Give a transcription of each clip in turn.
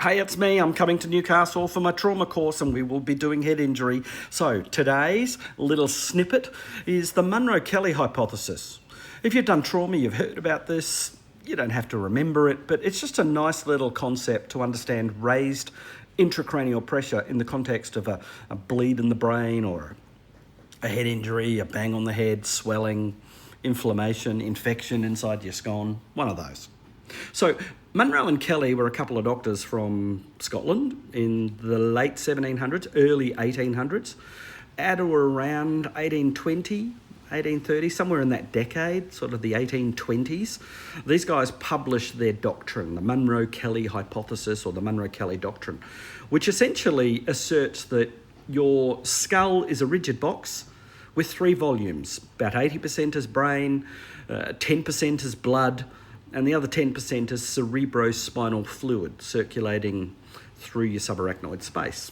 Hey, it's me. I'm coming to Newcastle for my trauma course and we will be doing head injury. So today's little snippet is the Munro-Kellie hypothesis. If you've done trauma, you've heard about this. You don't have to remember it, but it's just a nice little concept to understand raised intracranial pressure in the context of a bleed in the brain or a head injury, a bang on the head, swelling, inflammation, infection inside your scone, one of those. So Munro and Kellie were a couple of doctors from Scotland in the late 1700s, early 1800s, at or around 1820, 1830, somewhere in that decade, sort of the 1820s. These guys published their doctrine, the Monro-Kellie hypothesis or the Munro-Kellie doctrine, which essentially asserts that your skull is a rigid box with three volumes. About 80% is brain, 10% is blood, and the other 10% is cerebrospinal fluid circulating through your subarachnoid space.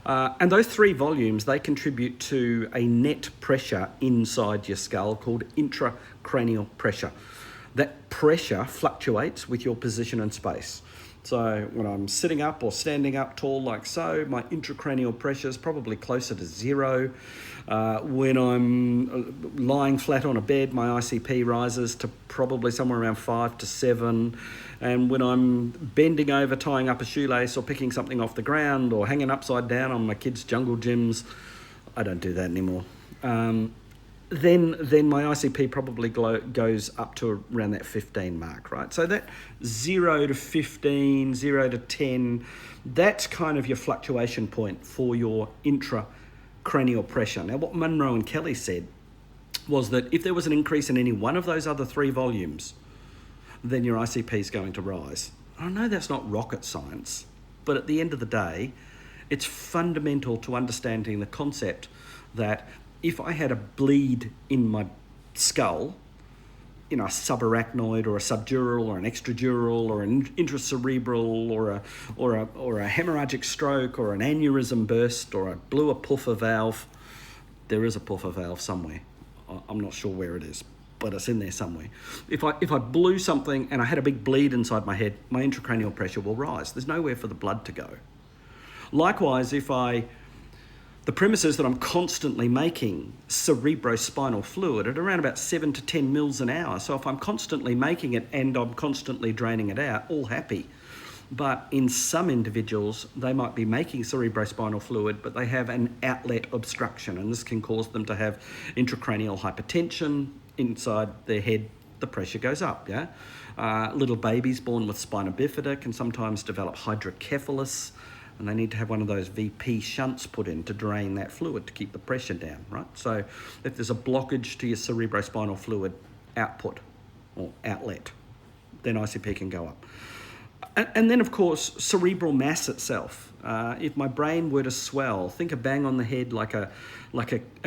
And those three volumes, they contribute to a net pressure inside your skull called intracranial pressure. That pressure fluctuates with your position in space. So when I'm sitting up or standing up tall like so, my intracranial pressure is probably closer to zero. When I'm lying flat on a bed, my ICP rises to probably somewhere around 5 to 7. And when I'm bending over, tying up a shoelace or picking something off the ground or hanging upside down on my kids' jungle gyms, I don't do that anymore. Then my ICP probably goes up to around that 15 mark, right? So that 0 to 15, 0 to 10, that's kind of your fluctuation point for your intracranial pressure. Now, what Munro and Kellie said was that if there was an increase in any one of those other three volumes, then your ICP is going to rise. I know that's not rocket science, but at the end of the day, it's fundamental to understanding the concept that if I had a bleed in my skull, a subarachnoid or a subdural or an extradural or an intracerebral or a hemorrhagic stroke or an aneurysm burst or I blew a puffer valve, there is a puffer valve somewhere. I'm not sure where it is, but it's in there somewhere. If I blew something and I had a big bleed inside my head, my intracranial pressure will rise. There's nowhere for the blood to go. Likewise, the premise is that I'm constantly making cerebrospinal fluid at around about 7 to 10 mils an hour. So if I'm constantly making it and I'm constantly draining it out, all happy. But in some individuals, they might be making cerebrospinal fluid, but they have an outlet obstruction, and this can cause them to have intracranial hypertension inside their head. The pressure goes up, yeah? Little babies born with spina bifida can sometimes develop hydrocephalus, and they need to have one of those VP shunts put in to drain that fluid to keep the pressure down, right? So if there's a blockage to your cerebrospinal fluid output or outlet, then ICP can go up. And then, of course, cerebral mass itself. If my brain were to swell, think a bang on the head like a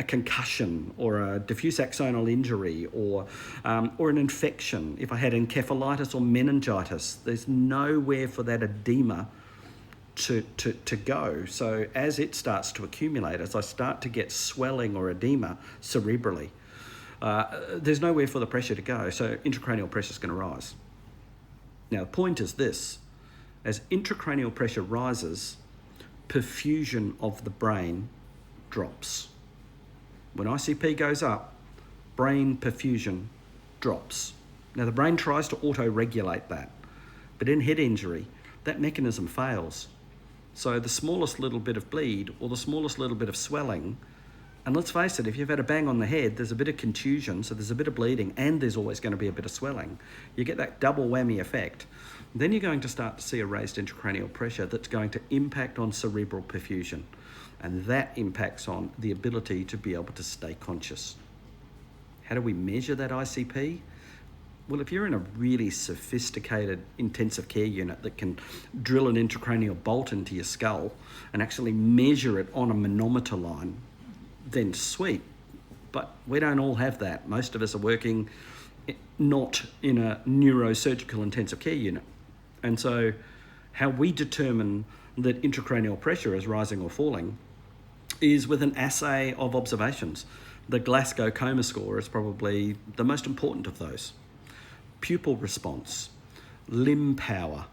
concussion or a diffuse axonal injury or an infection. If I had encephalitis or meningitis, there's nowhere for that edema to go. So as it starts to accumulate, as I start to get swelling or edema cerebrally, there's nowhere for the pressure to go. So intracranial pressure is going to rise. Now, the point is this: as intracranial pressure rises, perfusion of the brain drops. When ICP goes up, brain perfusion drops. Now, the brain tries to auto-regulate that, but in head injury, that mechanism fails. So the smallest little bit of bleed or the smallest little bit of swelling, and let's face it, if you've had a bang on the head, there's a bit of contusion, so there's a bit of bleeding, and there's always going to be a bit of swelling. You get that double whammy effect. Then you're going to start to see a raised intracranial pressure that's going to impact on cerebral perfusion, and that impacts on the ability to be able to stay conscious. How do we measure that ICP? Well, if you're in a really sophisticated intensive care unit that can drill an intracranial bolt into your skull and actually measure it on a manometer line, then sweet. But we don't all have that. Most of us are working not in a neurosurgical intensive care unit. And so how we determine that intracranial pressure is rising or falling is with an assay of observations. The Glasgow Coma Score is probably the most important of those. Pupil response, limb power,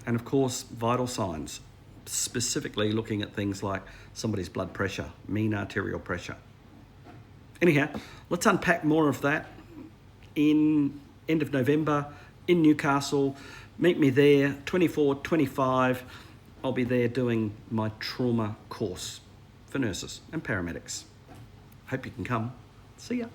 And of course, vital signs, specifically looking at things like somebody's blood pressure, mean arterial pressure. Anyhow, let's unpack more of that in end of November in Newcastle. Meet me there, 24, 25. I'll be there doing my trauma course for nurses and paramedics. Hope you can come. See ya.